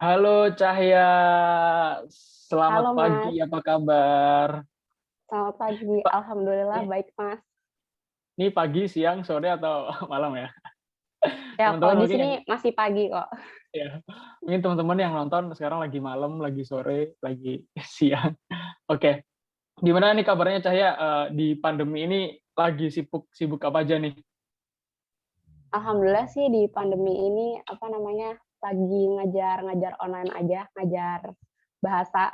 Halo Cahya, selamat Halo pagi, Mas, apa kabar? selamat pagi. Pak, Alhamdulillah ini, baik Mas. ini pagi, siang, sore atau malam ya? Ya kalau Teman-teman di mungkin sini yang masih pagi kok. ya, mungkin teman-teman yang nonton sekarang lagi malam, lagi sore, lagi siang. Oke, gimana nih kabarnya Cahya di pandemi ini lagi sibuk apa aja nih? Alhamdulillah sih di pandemi ini lagi ngajar online aja, ngajar bahasa.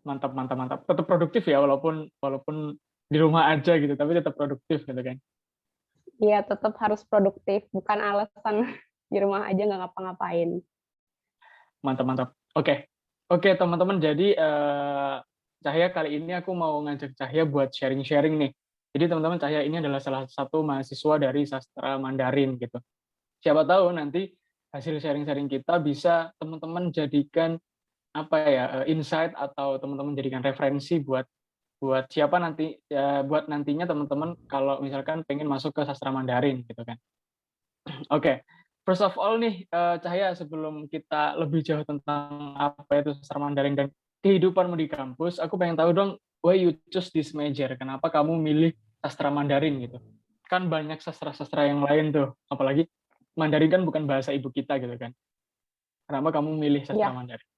Mantap, mantap, mantap. Tetap produktif ya, walaupun walaupun di rumah aja gitu, tapi tetap produktif gitu kan. Iya tetap harus produktif, bukan alasan di rumah aja nggak ngapa-ngapain. Mantap, mantap. Oke, oke teman-teman. Jadi Cahya kali ini aku mau ngajak Cahya buat sharing-sharing nih. Jadi teman-teman, Cahya ini adalah salah satu mahasiswa dari sastra Mandarin gitu. Siapa tahu nanti hasil sharing-sharing kita bisa teman-teman jadikan apa ya, insight atau teman-teman jadikan referensi buat buat siapa nanti ya, buat nantinya teman-teman kalau misalkan pengen masuk ke sastra Mandarin gitu kan. Oke, first of all nih, Cahaya, sebelum kita lebih jauh tentang apa itu sastra Mandarin dan kehidupanmu di kampus, aku pengen tahu dong, why you choose this major? Kenapa kamu milih sastra Mandarin gitu? Kan banyak sastra-sastra yang lain tuh, apalagi Mandarin kan bukan bahasa ibu kita gitu kan. Kenapa kamu milih sastra Iya, Mandarin?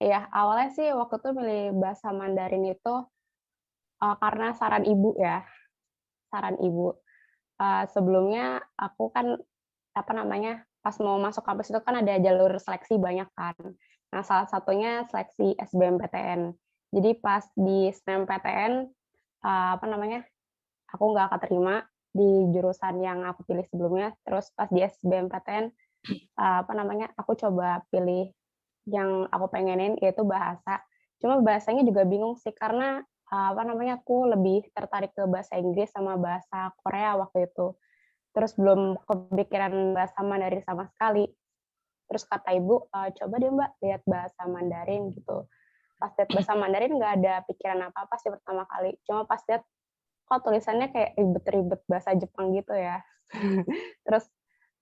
iya awalnya sih waktu itu milih bahasa Mandarin itu karena saran ibu ya, saran ibu. Sebelumnya aku kan pas mau masuk kampus itu kan ada jalur seleksi banyak kan. Nah, salah satunya seleksi SBMPTN. Jadi pas di SNMPTN, aku nggak keterima di jurusan yang aku pilih sebelumnya. Terus pas di SBMPTN, aku coba pilih yang aku pengenin yaitu bahasa. Cuma bahasanya juga bingung sih karena aku lebih tertarik ke bahasa Inggris sama bahasa Korea waktu itu. Terus belum kepikiran bahasa Mandarin sama sekali. Terus kata ibu, "Coba deh Mbak lihat bahasa Mandarin," gitu. Pas lihat bahasa Mandarin nggak ada pikiran apa-apa sih pertama kali. Cuma pas lihat, kok tulisannya kayak ribet-ribet bahasa Jepang gitu ya. Terus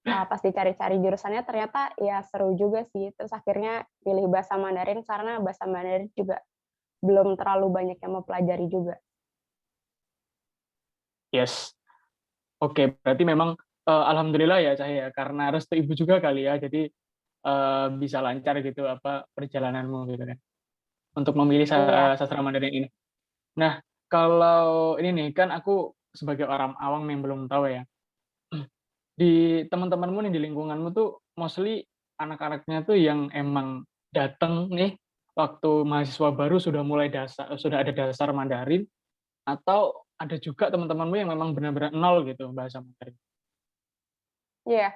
pas dicari-cari jurusannya ternyata ya seru juga sih. Terus akhirnya pilih bahasa Mandarin karena bahasa Mandarin juga belum terlalu banyak yang mempelajari juga. Yes, oke, berarti memang alhamdulillah ya Cahaya, karena restu ibu juga kali ya, jadi bisa lancar gitu apa perjalananmu gitu kan, untuk memilih Iya, sastra Mandarin ini. Nah, kalau ini nih, kan aku sebagai orang awam yang belum tahu ya, di teman-temanmu nih, di lingkunganmu tuh mostly anak-anaknya tuh yang emang dateng nih waktu mahasiswa baru sudah ada dasar Mandarin, atau ada juga teman-temanmu yang memang benar-benar nol gitu bahasa Mandarin? iya.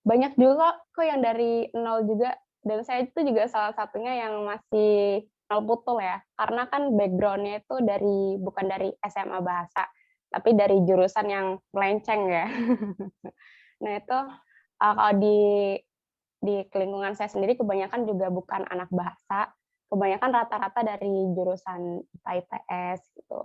Banyak juga kok yang dari nol juga, dan saya itu juga salah satunya yang masih nol putul ya, karena kan background-nya itu bukan dari SMA Bahasa, tapi dari jurusan yang melenceng ya. Nah itu, kalau di lingkungan saya sendiri kebanyakan juga bukan anak bahasa, kebanyakan rata-rata dari jurusan IPA, IPS gitu.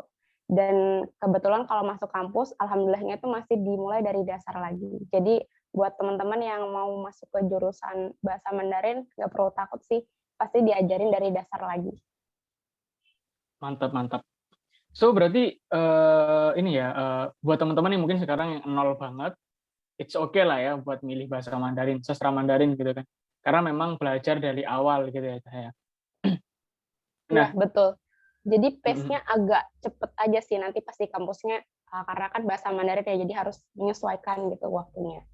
Dan kebetulan kalau masuk kampus, alhamdulillahnya itu masih dimulai dari dasar lagi. Jadi buat teman-teman yang mau masuk ke jurusan bahasa Mandarin, nggak perlu takut sih, pasti diajarin dari dasar lagi. Mantap, mantap. So berarti ini ya, buat teman-teman yang mungkin sekarang yang nol banget, it's okay lah ya buat milih bahasa Mandarin, sastra Mandarin gitu kan. Karena memang belajar dari awal gitu ya saya. Iya, Nah, betul. Jadi mm, pace-nya agak cepet aja sih nanti pas di kampusnya, karena kan bahasa Mandarin ya, jadi harus menyesuaikan gitu waktunya.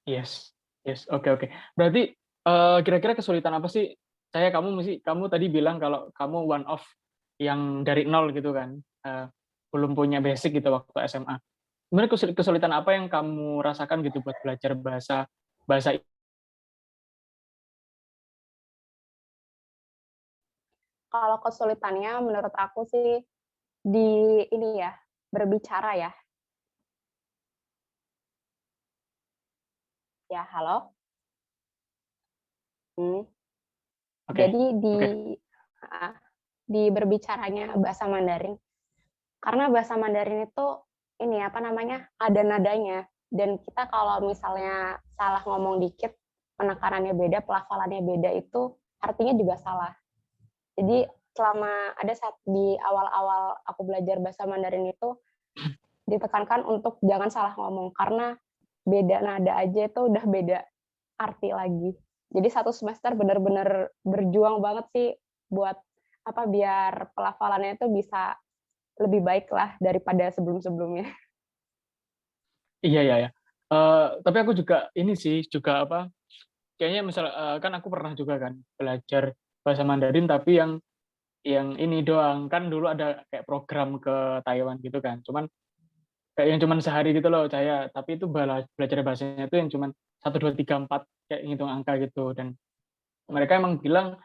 yes, yes, oke, oke. Berarti kira-kira kesulitan apa sih? Kamu tadi bilang kalau kamu one of yang dari nol gitu kan, belum punya basic gitu waktu SMA. Sebenarnya kesulitan apa yang kamu rasakan gitu buat belajar bahasa bahasa Kalau kesulitannya menurut aku sih di ini ya, berbicara ya. Ya, halo? Hmm. Oke, Jadi oke. heeh, di berbicaranya bahasa Mandarin. Karena bahasa Mandarin itu ini, ada nadanya dan kita kalau misalnya salah ngomong dikit, penekanannya beda, pelafalannya beda itu artinya juga salah. Jadi selama ada saat di awal-awal aku belajar bahasa Mandarin itu ditekankan untuk jangan salah ngomong karena beda nada aja itu udah beda arti lagi. Jadi satu semester benar-benar berjuang banget sih buat biar pelafalannya itu bisa lebih baik lah daripada sebelum-sebelumnya. Iya, iya, ya. Tapi aku juga ini sih, juga kayaknya misal, kan aku pernah juga kan belajar bahasa Mandarin tapi yang ini doang, kan dulu ada kayak program ke Taiwan gitu kan, kayak yang cuman sehari gitu loh Cahaya, tapi itu belajar bahasanya itu yang cuman 1, 2, 3, 4 kayak ngitung angka gitu, dan mereka emang bilang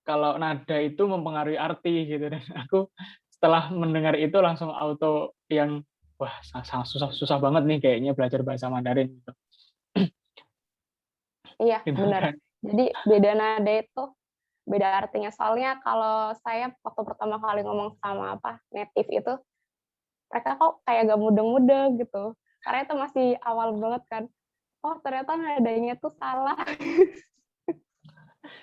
kalau nada itu mempengaruhi arti gitu, dan aku setelah mendengar itu langsung auto yang, wah sangat susah susah banget nih kayaknya belajar bahasa Mandarin gitu. Iya, Gitu benar. kan. Jadi beda nada itu beda artinya. Soalnya kalau saya waktu pertama kali ngomong sama native itu, mereka kok kayak gak mudeng-mudeng gitu. Karena itu masih awal banget kan. Oh, ternyata nadanya tuh salah.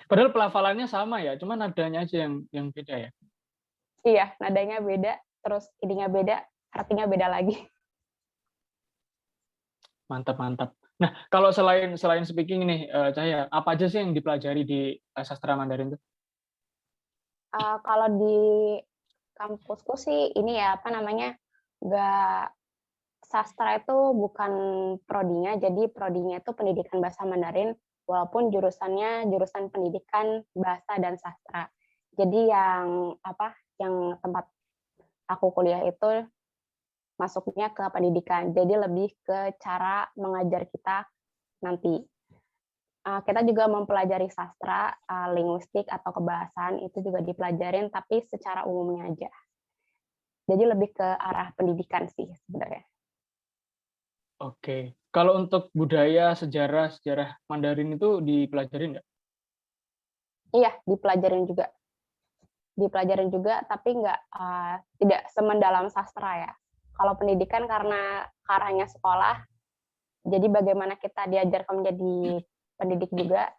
Padahal pelafalannya sama ya, cuman nadanya aja yang beda ya. Iya, nadanya beda, terus ininya beda, artinya beda lagi. Mantap, mantap. Nah, kalau selain selain speaking nih, Cahaya, apa aja sih yang dipelajari di sastra Mandarin tuh? Kalau di kampusku sih ini ya, nggak sastra itu bukan prodinya, jadi prodinya itu pendidikan bahasa Mandarin, walaupun jurusannya jurusan pendidikan bahasa dan sastra. Jadi yang tempat aku kuliah itu masuknya ke pendidikan, jadi lebih ke cara mengajar kita nanti. Kita juga mempelajari sastra, linguistik atau kebahasaan itu juga dipelajarin, tapi secara umumnya aja. Jadi lebih ke arah pendidikan sih sebenarnya. Oke. Kalau untuk budaya, sejarah sejarah Mandarin itu dipelajarin nggak? Iya, dipelajarin juga, tapi tidak semendalam sastra ya. Kalau pendidikan karena ke arahnya sekolah, jadi bagaimana kita diajarkan menjadi pendidik juga,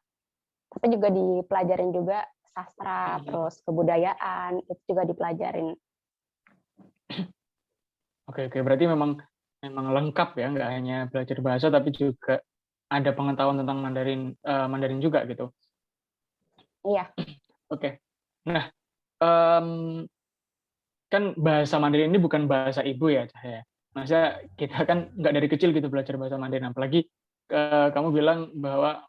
tapi juga dipelajarin juga sastra, terus kebudayaan, itu juga dipelajarin. Oke, oke. Berarti memang memang lengkap ya, nggak hanya belajar bahasa tapi juga ada pengetahuan tentang Mandarin juga gitu. Iya, Oke. Nah, mmm, kan bahasa Mandarin ini bukan bahasa ibu ya, Cahaya. Maksudnya kita kan nggak dari kecil gitu belajar bahasa Mandarin, apalagi, kamu bilang bahwa,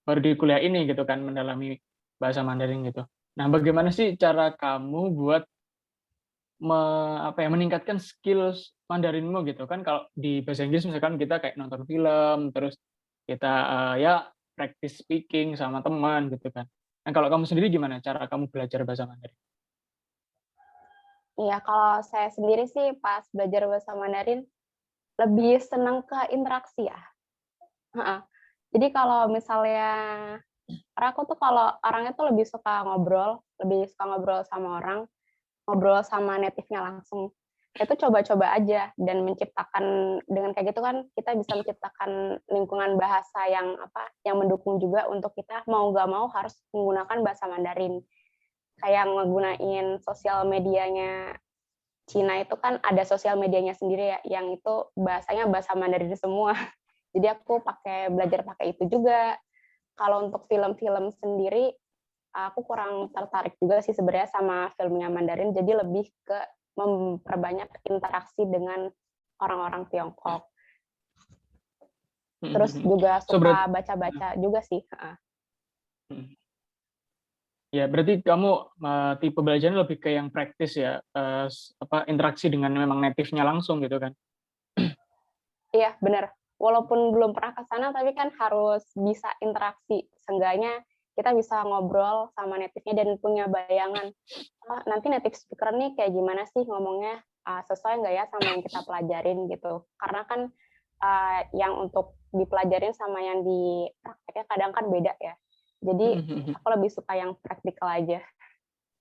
baru di kuliah ini gitu kan mendalami bahasa Mandarin gitu. Nah, bagaimana sih cara kamu buat meningkatkan skills Mandarinmu gitu kan, kalau di bahasa Inggris misalkan kita kayak nonton film, terus kita, ya practice speaking sama teman gitu kan. Nah, kalau kamu sendiri gimana cara kamu belajar bahasa Mandarin? iya, kalau saya sendiri sih pas belajar bahasa Mandarin lebih senang ke interaksi ya. Heeh. Jadi kalau misalnya karena aku tuh kalau orangnya tuh lebih suka ngobrol sama orang, ngobrol sama native-nya langsung. Itu coba-coba aja dan menciptakan dengan kayak gitu kan kita bisa menciptakan lingkungan bahasa yang mendukung juga untuk kita mau nggak mau harus menggunakan bahasa Mandarin. Kayak ngegunain sosial medianya Cina itu kan ada sosial medianya sendiri ya, yang itu bahasanya bahasa Mandarin semua. Jadi aku belajar pakai itu juga. Kalau untuk film-film sendiri, aku kurang tertarik juga sih sebenarnya sama filmnya Mandarin, jadi lebih ke memperbanyak interaksi dengan orang-orang Tiongkok. Mhm, Terus mhm. juga So berat suka baca-baca juga sih. Heeh. mhm. Ya berarti kamu, tipe belajarnya lebih ke yang praktis ya, interaksi dengan memang native-nya langsung gitu kan? Iya, benar. Walaupun belum pernah ke sana, tapi kan harus bisa interaksi. Seenggaknya kita bisa ngobrol sama native-nya dan punya bayangan, "Oh, nanti native speaker nih kayak gimana sih ngomongnya, sesuai nggak ya sama yang kita pelajarin?" Gitu. Karena kan, yang untuk dipelajarin sama yang di prakteknya kadang kan beda ya. Jadi Mhm, mhm, aku lebih suka yang praktikal aja.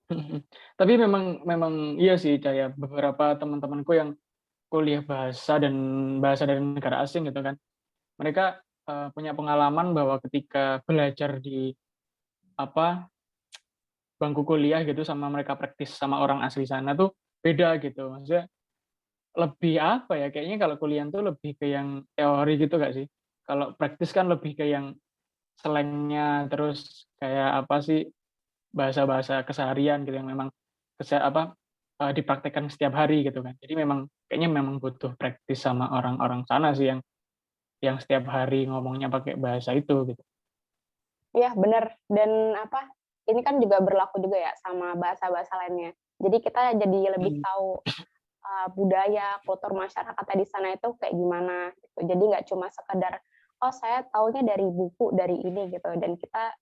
mhm. Tapi memang memang iya sih kayak beberapa teman-temanku yang kuliah bahasa dari negara asing gitu kan, mereka punya pengalaman bahwa ketika belajar di apa bangku kuliah gitu sama mereka praktis sama orang asli sana tuh beda gitu. Maksudnya lebih apa ya, kayaknya kalau kuliah tuh lebih ke yang teori gitu nggak sih? Kalau praktis kan lebih ke yang slangnya, terus kayak apa sih, bahasa-bahasa keseharian gitu yang memang dipraktekkan setiap hari gitu kan. Jadi memang kayaknya memang butuh praktis sama orang-orang sana sih yang setiap hari ngomongnya pakai bahasa itu gitu. Iya, bener. Dan apa, ini kan juga berlaku juga ya sama bahasa-bahasa lainnya. Jadi kita jadi lebih Mhm, tahu, budaya, kultur masyarakatnya di sana itu kayak gimana gitu. Jadi nggak cuma sekedar, "Oh, saya taunya dari buku, dari ini," gitu, dan kita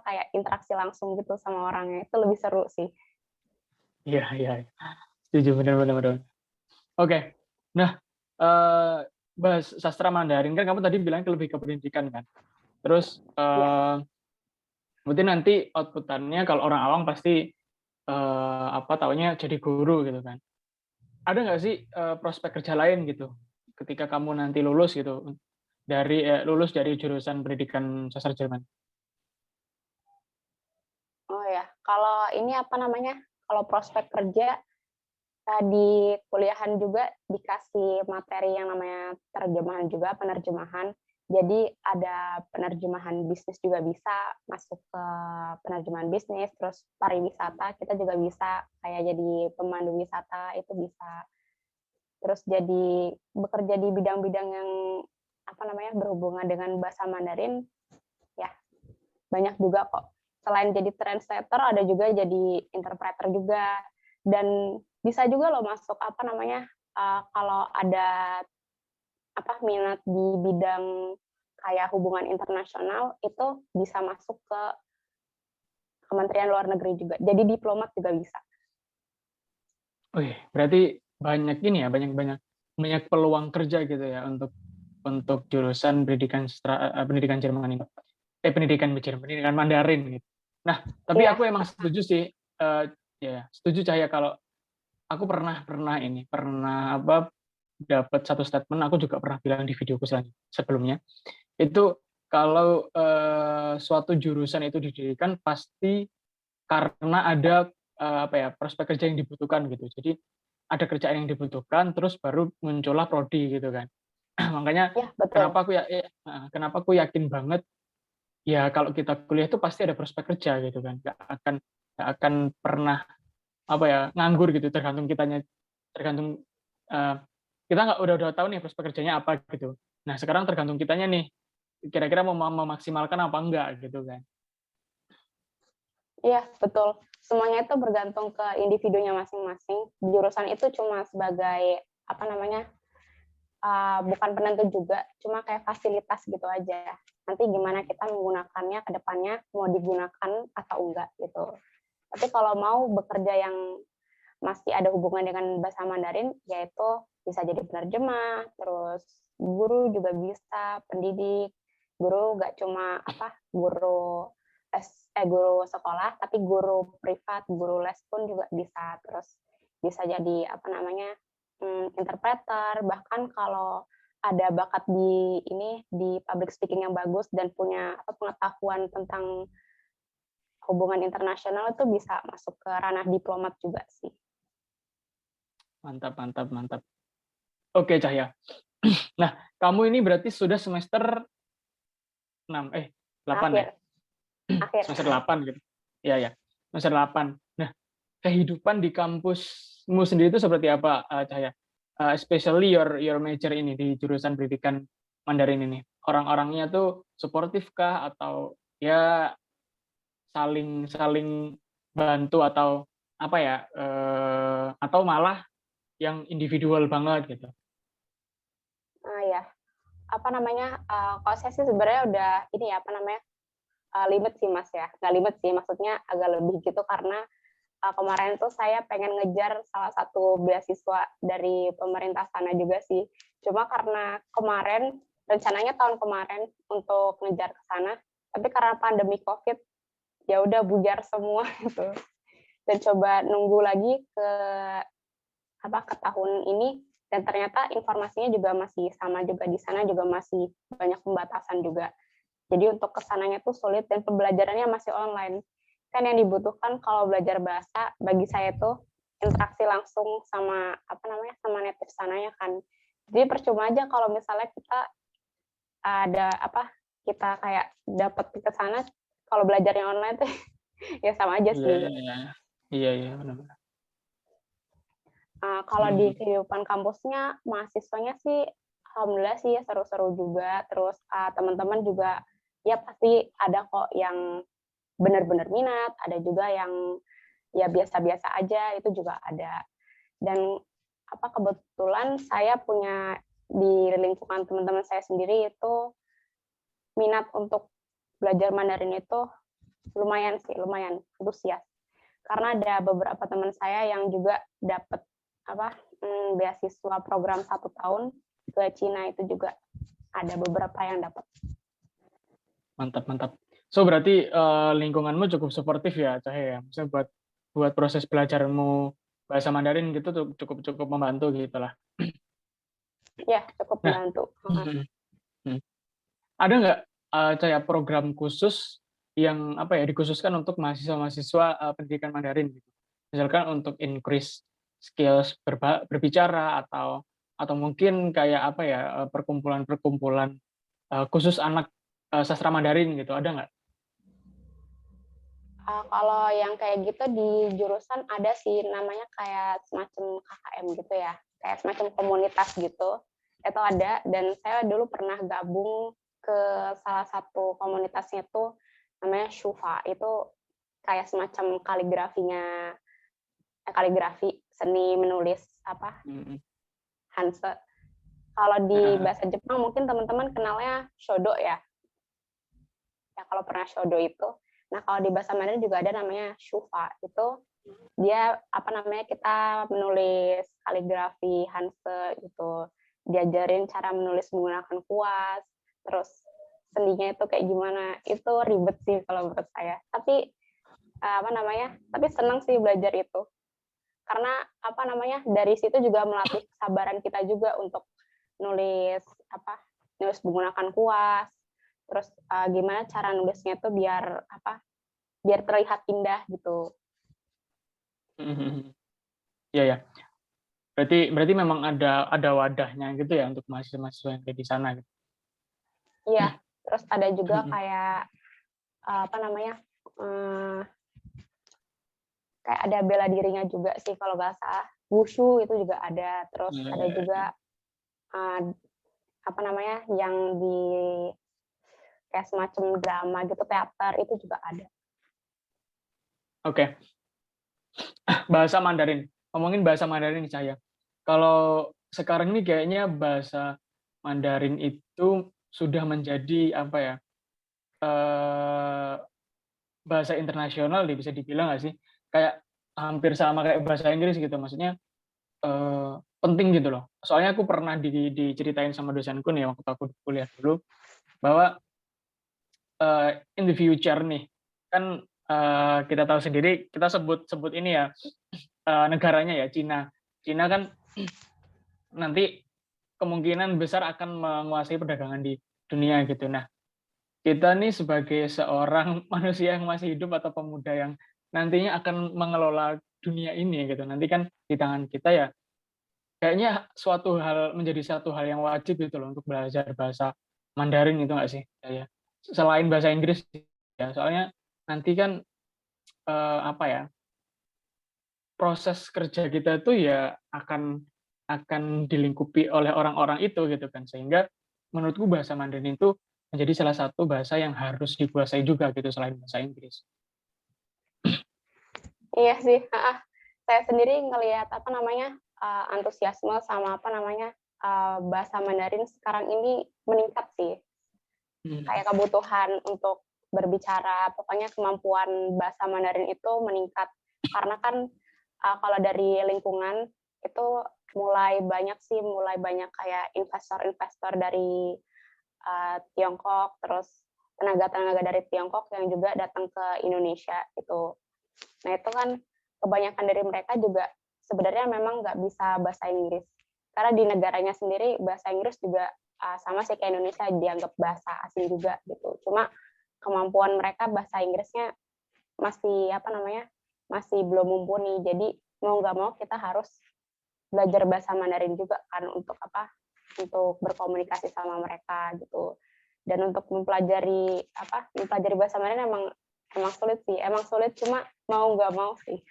kayak interaksi langsung gitu sama orangnya, itu lebih seru sih. iya iya, setuju, bener bener bener. Oke. Nah, eee, bahas sastra Mandarin kan kamu tadi bilang lebih ke pendidikan kan? Terus, Iya. berarti nanti output-annya kalau orang awam pasti, taunya jadi guru gitu kan. Ada nggak sih, prospek kerja lain gitu, ketika kamu nanti lulus gitu, lulus dari jurusan pendidikan sastra Jerman? Oh ya, kalau ini apa namanya, kalau prospek kerja, di kuliahan juga dikasih materi yang namanya terjemahan juga, penerjemahan. Jadi ada penerjemahan bisnis juga bisa, masuk ke penerjemahan bisnis, terus pariwisata kita juga bisa, kayak jadi pemandu wisata itu bisa. Terus jadi bekerja di bidang-bidang yang apa namanya, berhubungan dengan bahasa Mandarin, ya banyak juga kok. Selain jadi translator, ada juga jadi interpreter juga. Dan bisa juga loh masuk apa namanya, kalau ada minat di bidang kayak hubungan internasional, itu bisa masuk ke Kementerian Luar Negeri juga. Jadi diplomat juga bisa. Wih, berarti banyak ini ya, banyak banyak banyak peluang kerja gitu ya untuk jurusan pendidikan Jerman ini. Pendidikan Mandarin gitu. Nah, tapi Iya, aku emang setuju sih, ya setuju Cahaya kalau aku pernah pernah dapat satu statement, aku juga pernah bilang di videoku sebelumnya, itu kalau, suatu jurusan itu didirikan pasti karena ada, prospek kerja yang dibutuhkan gitu. Jadi ada kerjaan yang dibutuhkan, terus baru muncullah prodi gitu kan. Makanya iya betul. kenapa aku yakin banget, ya kalau kita kuliah itu pasti ada prospek kerja gitu kan, nggak akan pernah, nganggur gitu, tergantung, eee, kita nggak udah tahu nih prospek kerjanya apa gitu. Nah sekarang tergantung kitanya nih, kira-kira mau memaksimalkan apa enggak gitu kan. Iya, betul. Semuanya itu bergantung ke individunya masing-masing. Jurusan itu cuma sebagai apa namanya, bukan penentu juga, cuma kayak fasilitas gitu aja. Nanti gimana kita menggunakannya ke depannya, mau digunakan atau enggak gitu. Tapi kalau mau bekerja yang masih ada hubungan dengan bahasa Mandarin, yaitu bisa jadi penerjemah, terus guru juga bisa, pendidik, guru nggak cuma guru sekolah, tapi guru privat, guru les pun juga bisa. Terus bisa jadi interpreter, bahkan kalau ada bakat di public speaking yang bagus dan punya pengetahuan tentang hubungan internasional itu bisa masuk ke ranah diplomat juga sih. Mantap mantap mantap. Oke Cahya. Nah, kamu ini berarti sudah semester 6, 8 ya? Akhir akhir. Semester 8 gitu? Iya ya, semester 8. Nah, kehidupan di kampusmu sendiri itu seperti apa, Cahya? Especially your major ini di jurusan pendidikan Mandarin ini. Orang-orangnya tuh suportif kah atau ya saling saling bantu atau apa ya, atau malah yang individual banget gitu? Ya, kalau saya sih sebenarnya udah ini ya, limit sih Mas ya, nggak limit sih, maksudnya agak lebih gitu karena, kemarin tuh saya pengen ngejar salah satu beasiswa dari pemerintah sana juga sih. Cuma karena rencananya tahun kemarin untuk ngejar ke sana, tapi karena pandemi Covid, ya udah bujar semua gitu. Dan coba nunggu lagi ke tahun ini, Dan ternyata informasinya juga masih sama juga di sana juga masih banyak pembatasan juga. Jadi untuk kesananya tuh sulit dan pembelajarannya masih online. Kan yang dibutuhkan kalau belajar bahasa bagi saya tuh interaksi langsung sama apa namanya sama native sananya kan. Jadi percuma aja kalau misalnya kita ada apa kita kayak dapat ke sana kalau belajarnya online tuh ya sama aja Iya sih. iya. Iya iya, benar-benar. Kalau di kehidupan kampusnya, mahasiswanya sih alhamdulillah sih seru-seru juga, terus, teman-teman juga ya pasti ada kok yang benar-benar minat, ada juga yang ya biasa-biasa aja, itu juga ada. Dan apa, kebetulan saya punya di lingkungan teman-teman saya sendiri itu minat untuk belajar Mandarin itu lumayan sih, lumayan antusias. Karena ada beberapa teman saya yang juga dapat apa, beasiswa program 1 tahun ke Cina itu juga ada beberapa yang dapat. Mantap mantap. So berarti, lingkunganmu cukup suportif ya, Cahaya, ya? Maksudnya buat proses belajarmu bahasa Mandarin gitu tuh cukup cukup membantu gitulah. Ya, cukup Nah membantu, mhm mhm. Ada nggak, kayak program khusus yang, apa ya, dikhususkan untuk mahasiswa-mahasiswa, pendidikan Mandarin gitu? Misalkan untuk increase skills berbicara atau mungkin kayak, apa ya, perkumpulan-perkumpulan, khusus anak, sastra Mandarin gitu, ada nggak? Kalau yang kayak gitu di jurusan ada sih namanya kayak semacam KKM gitu ya, kayak semacam komunitas gitu, itu ada dan saya dulu pernah gabung ke salah satu komunitasnya tuh namanya Shufa, itu kayak semacam kaligrafi, seni menulis apa, Mhm. Hanse. Kalau di Heeh. bahasa Jepang mungkin teman-teman kenalnya shodo ya, ya kalau pernah shodo itu. Nah kalau di bahasa Mandarin juga ada namanya shufa, itu dia apa namanya kita menulis kaligrafi Hanse gitu, diajarin cara menulis menggunakan kuas, terus sendinya itu kayak gimana, itu ribet sih kalau menurut saya. Tapi apa namanya, tapi senang sih belajar itu. Karena apa namanya, dari situ juga melatih kesabaran kita juga untuk nulis apa, nulis menggunakan kuas, terus, gimana cara nulisnya tuh biar apa, biar terlihat indah gitu. Mhm mhm. Iya ya. Berarti berarti memang ada wadahnya gitu ya untuk mahasiswa-mahasiswa yang kayak di sana gitu? Iya, terus ada juga Mhm. kayak, apa namanya, eee, kayak ada bela dirinya juga sih kalau nggak salah, wushu itu juga ada, terus ada juga, eee, apa namanya, yang di kayak semacam drama gitu, teater, itu juga ada. Oke. Bahasa Mandarin, ngomongin bahasa Mandarin nih, Cahaya. Kalau sekarang ini kayaknya bahasa Mandarin itu sudah menjadi, apa ya, eee, bahasa internasional deh bisa dibilang nggak sih? Kayak hampir sama kayak bahasa Inggris gitu, maksudnya, penting gitu loh. Soalnya aku pernah diceritain sama dosenku nih waktu aku kuliah dulu, bahwa, in the future nih, kan, kita tahu sendiri, kita sebut sebut ini ya, negaranya ya, Cina. Cina kan nanti kemungkinan besar akan menguasai perdagangan di dunia gitu. Nah, kita nih sebagai seorang manusia yang masih hidup atau pemuda yang nantinya akan mengelola dunia ini gitu, nanti kan di tangan kita ya, kayaknya menjadi satu hal yang wajib gitu loh untuk belajar bahasa Mandarin itu nggak sih? Ya, ya. Selain bahasa Inggris ya, soalnya nanti kan, apa ya, proses kerja kita tuh ya akan dilingkupi oleh orang-orang itu gitu kan, sehingga menurutku bahasa Mandarin itu menjadi salah satu bahasa yang harus dikuasai juga gitu selain bahasa Inggris. Iya sih, heeh. Saya sendiri ngelihat apa namanya, antusiasme sama apa namanya, bahasa Mandarin sekarang ini meningkat sih. Mhm, Kayak kebutuhan untuk berbicara, pokoknya kemampuan bahasa Mandarin itu meningkat. Karena kan, kalau dari lingkungan itu mulai banyak kayak investor-investor dari, Tiongkok, terus tenaga-tenaga dari Tiongkok yang juga datang ke Indonesia gitu. Nah itu kan kebanyakan dari mereka juga sebenarnya memang nggak bisa bahasa Inggris. Karena di negaranya sendiri bahasa Inggris juga sama sih kayak Indonesia dianggap bahasa asing juga gitu. Cuma kemampuan mereka bahasa Inggrisnya masih apa namanya masih belum mumpuni. Jadi mau nggak mau kita harus belajar bahasa Mandarin juga kan untuk apa? Untuk berkomunikasi sama mereka gitu. Dan untuk mempelajari bahasa Mandarin emang sulit sih. Emang sulit cuma mau nggak mau sih.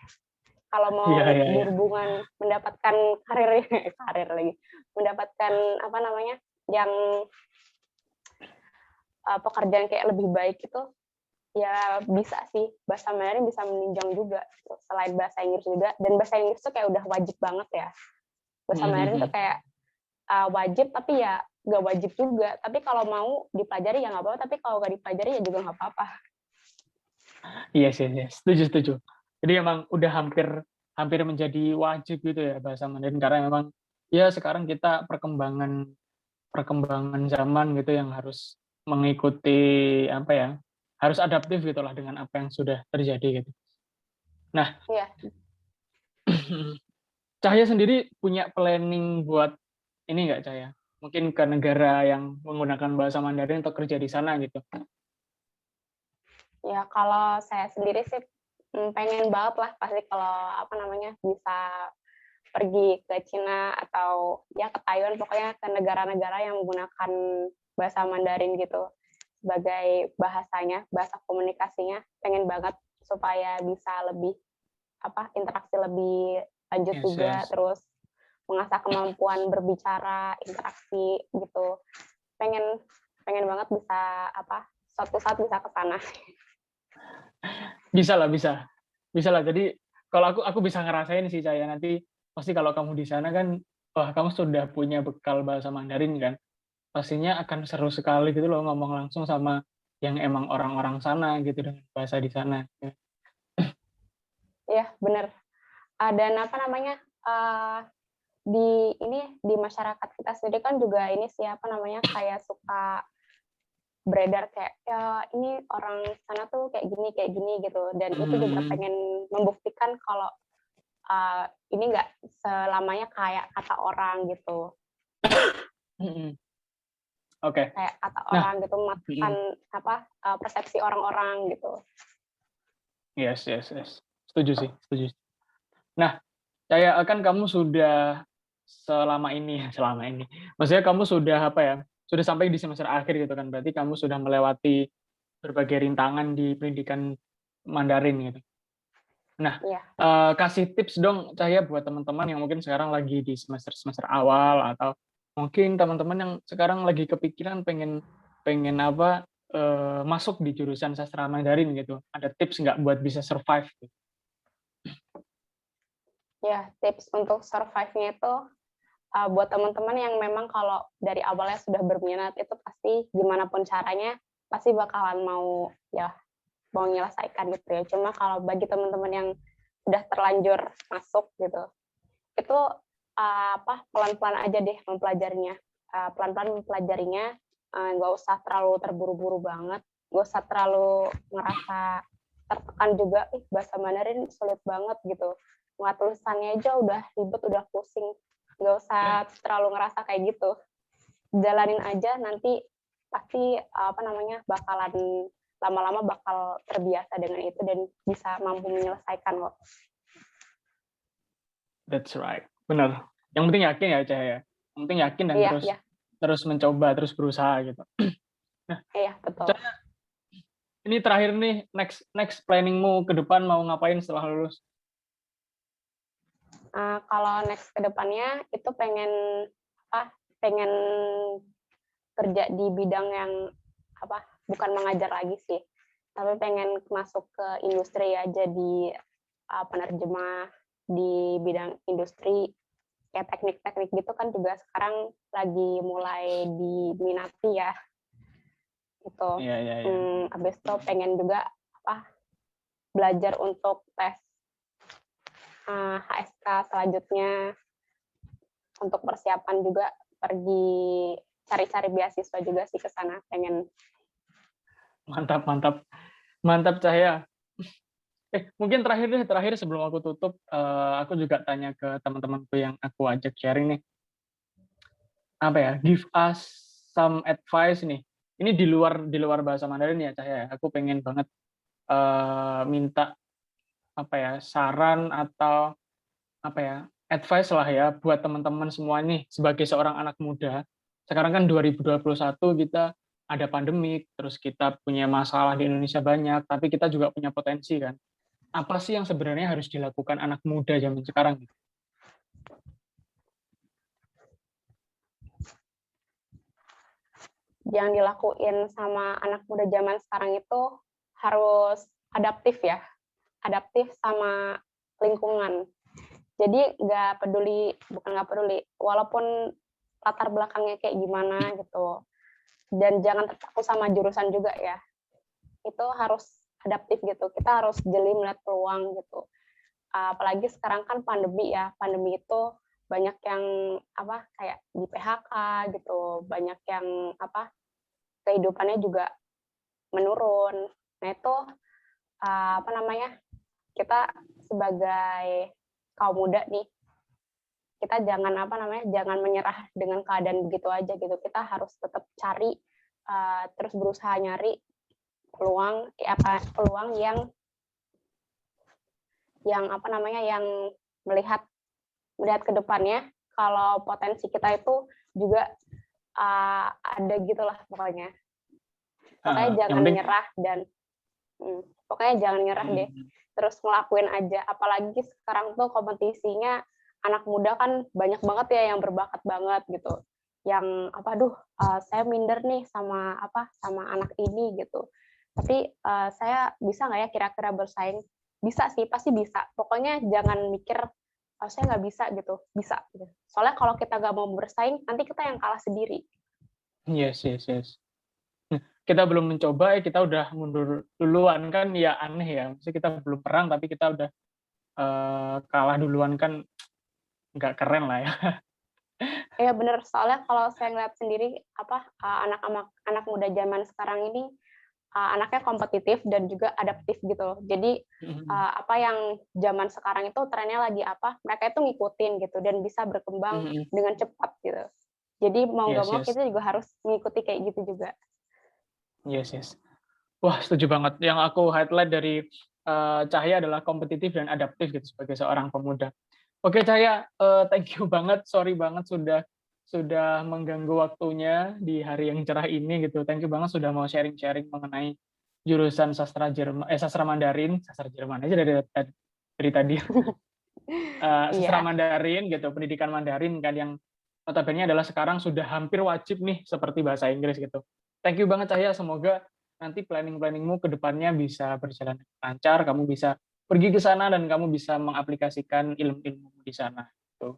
Kalau mau Iya, iya, iya. berhubungan mendapatkan karir karir lagi, mendapatkan apa namanya yang pekerjaan kayak lebih baik itu ya bisa sih bahasa Mandarin bisa menunjang juga gitu. Selain bahasa Inggris juga dan bahasa Inggris tuh kayak udah wajib banget ya. Bahasa Mandarin tuh kayak wajib tapi ya nggak wajib juga. Tapi kalau mau dipelajari ya nggak apa-apa. Tapi kalau nggak dipelajari ya juga nggak apa-apa. Iya sih, iya. Setuju, setuju. Jadi emang udah hampir hampir menjadi wajib gitu ya bahasa Mandarin karena memang ya sekarang kita perkembangan perkembangan zaman gitu yang harus mengikuti apa ya, harus adaptif gitulah dengan apa yang sudah terjadi gitu. Nah, Iya, Cahaya sendiri punya planning buat ini nggak Cahaya? Mungkin ke negara yang menggunakan bahasa Mandarin atau kerja di sana gitu. ya kalau saya sendiri sih pengen banget lah pasti kalau apa namanya bisa pergi ke Cina atau ya ke Taiwan pokoknya ke negara-negara yang menggunakan bahasa Mandarin gitu sebagai bahasanya, bahasa komunikasinya. Pengen banget supaya bisa lebih interaksi lebih lanjut Yes, juga, yes. terus mengasah kemampuan berbicara, interaksi gitu. Pengen pengen banget bisa suatu saat bisa ke sana. Bisa lah, bisa. Bisa lah. Jadi kalau aku bisa ngerasain sih Cahaya nanti pasti kalau kamu di sana kan, wah kamu sudah punya bekal bahasa Mandarin kan. Pastinya akan seru sekali gitu loh ngomong langsung sama yang emang orang-orang sana gitu dengan bahasa di sana. Iya, bener. Dan apa namanya, eee, di masyarakat kita sendiri kan juga ini sih, kayak suka beredar kayak, "Ya ini orang sana tuh kayak gini," gitu. Dan itu juga Hmm, pengen membuktikan kalau, ini nggak selamanya kayak kata orang gitu. mm, oke. Kayak kata Nah, orang gitu, mematahkan mm, persepsi orang-orang gitu. yes, yes, yes. Setuju sih, setuju. Nah, kayak kan kamu sudah selama ini selama ini, maksudnya kamu sudah apa ya, sudah sampai di semester akhir gitu kan, berarti kamu sudah melewati berbagai rintangan di pendidikan Mandarin gitu. Nah, Iya. kasih tips dong Cahaya buat teman-teman yang mungkin sekarang lagi di semester-semester awal atau mungkin teman-teman yang sekarang lagi kepikiran pengen pengen apa, masuk di jurusan sastra Mandarin gitu. Ada tips nggak buat bisa survive gitu? Ya, tips untuk survive-nya itu, buat teman-teman yang memang kalau dari awalnya sudah berminat itu pasti gimana pun caranya, pasti bakalan mau menyelesaikan gitu ya. Cuma kalau bagi teman-teman yang udah terlanjur masuk gitu, itu, pelan-pelan aja deh mempelajarinya, pelan-pelan mempelajarinya, nggak usah terlalu terburu-buru banget, nggak usah terlalu ngerasa tertekan juga, "Ih, bahasa Mandarin sulit banget," gitu. Ngeliat tulisannya aja udah ribet, udah pusing. Nggak usah terlalu ngerasa kayak gitu. Jalanin aja nanti pasti, bakalan lama-lama bakal terbiasa dengan itu dan bisa mampu menyelesaikan kok. That's right, benar. Yang penting yakin ya Cahaya, yang penting yakin dan Iya, terus iya, terus mencoba, terus berusaha gitu. Nah, iya, betul. Cahaya, ini terakhir nih, next next planning-mu ke depan mau ngapain setelah lulus? Kalau next ke depannya itu pengen kerja di bidang yang bukan mengajar lagi sih, tapi pengen masuk ke industri ya, jadi penerjemah di bidang industri. Kayak teknik-teknik gitu kan juga sekarang lagi mulai diminati ya, gitu. Iya, iya, iya. Habis itu pengen juga belajar untuk tes HSK selanjutnya, untuk persiapan juga pergi cari-cari beasiswa juga sih ke sana, pengen. Mantap, mantap. Mantap Cahaya. Mungkin terakhir deh, terakhir sebelum aku tutup, aku juga tanya ke teman-temanku yang aku ajak sharing nih. apa ya, give us some advice nih. Ini di luar bahasa Mandarin ya Cahya. Aku pengen banget minta apa ya, saran atau apa ya, advice lah ya buat teman-teman semua nih sebagai seorang anak muda. Sekarang kan 2021 kita ada pandemik, terus kita punya masalah di Indonesia banyak, tapi kita juga punya potensi kan. Apa sih yang sebenarnya harus dilakukan anak muda zaman sekarang? Yang dilakuin sama anak muda zaman sekarang itu harus adaptif ya, adaptif sama lingkungan. Jadi bukan nggak peduli, walaupun latar belakangnya kayak gimana gitu, dan jangan terpaku sama jurusan juga ya. Itu harus adaptif gitu. Kita harus jeli melihat peluang gitu. Apalagi sekarang kan pandemi ya. Pandemi itu banyak yang kayak di PHK gitu, banyak yang kehidupannya juga menurun. Nah itu kita sebagai kaum muda nih, kita jangan menyerah dengan keadaan begitu aja gitu. Kita harus tetap cari, terus berusaha nyari peluang yang melihat ke depannya kalau potensi kita itu juga ada gitulah pokoknya. Pokoknya jangan nyerah dan pokoknya jangan nyerah deh. Terus ngelakuin aja. Apalagi sekarang tuh kompetisinya anak muda kan banyak banget ya yang berbakat banget gitu. Yang saya minder nih sama anak ini gitu. Tapi saya bisa nggak ya kira-kira bersaing? Bisa sih, pasti bisa. Pokoknya jangan mikir saya nggak bisa gitu. Bisa. Gitu. Soalnya kalau kita nggak mau bersaing, nanti kita yang kalah sendiri. Yes. Kita belum mencoba, kita udah mundur duluan kan ya aneh ya. Maksudnya kita belum perang tapi kita udah kalah duluan kan nggak keren lah ya. Iya bener, soalnya kalau saya ngeliat sendiri anak muda zaman sekarang ini anaknya kompetitif dan juga adaptif gitu. Jadi apa yang zaman sekarang itu trennya lagi mereka itu ngikutin gitu dan bisa berkembang dengan cepat gitu. Jadi mau nggak mau kita juga harus mengikuti kayak gitu juga. Yes. Wah, setuju banget. Yang aku highlight dari Cahya adalah kompetitif dan adaptif gitu sebagai seorang pemuda. Oke Cahya, thank you banget. Sorry banget sudah mengganggu waktunya di hari yang cerah ini gitu. Thank you banget sudah mau sharing-sharing mengenai jurusan sastra Mandarin, sastra Jerman aja dari tadi. Sastra Mandarin gitu, pendidikan Mandarin kan yang notabene adalah sekarang sudah hampir wajib nih seperti bahasa Inggris gitu. Thank you banget Cahya, semoga nanti planning-planningmu ke depannya bisa berjalan lancar, kamu bisa pergi ke sana dan kamu bisa mengaplikasikan ilmu-ilmu di sana. Tuh.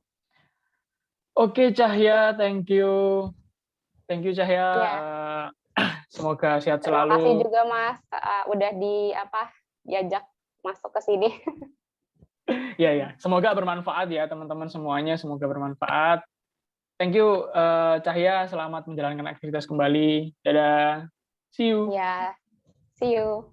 Oke Cahya, thank you Cahya. Semoga sehat Terima selalu. kasih juga Mas, udah diajak masuk ke sini. Ya. Semoga bermanfaat ya teman-teman semuanya, semoga bermanfaat. Thank you Cahya, selamat menjalankan aktivitas kembali. Dadah. See you. Ya, see you.